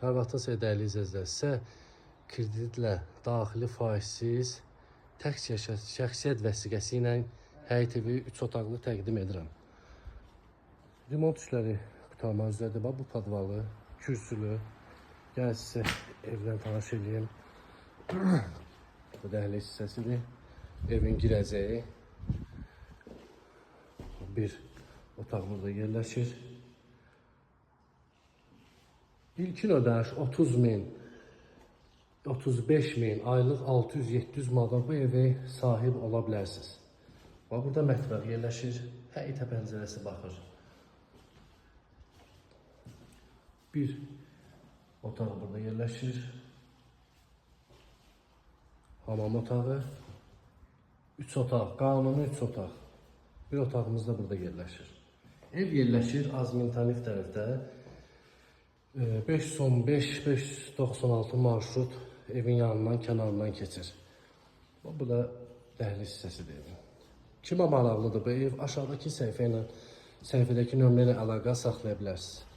Hər vaxtınız dəyərli izləyicilər, sizə kreditlə daxili faizsiz tək şəxsiyyət vəsiqəsi ilə həyət evi 3 otaqlı təqdim edirəm. Remont işləri qurtarma üzrədir. Bu podvalı, kürsülü. Gəlin sizə evdən tanış edeyim. Bu dəhliz hissəsidir. Evin girəcəyi. Bir otaq burada yerləşir. İlkin ödəniş 30 min, 35 min, aylıq 600-700 manat bu evi sahib ola bilərsiniz. Burada mətbəx yerləşir, həyətə pəncərəsi baxır. Bir otaq burada yerləşir. Hamam otağı. 3 otaq, qanuni 3 otaq. Bir otağımız da burada yerləşir. Ev yerləşir Azmintanif tərəfdə. 595-596 marşrut evin yanından, kənarından keçir. Bu da dəhliz hissəsidir evin. Kimə maraqlıdır bu ev? Aşağıdakı səhifədəki nömrə ilə əlaqə saxlaya bilərsiniz.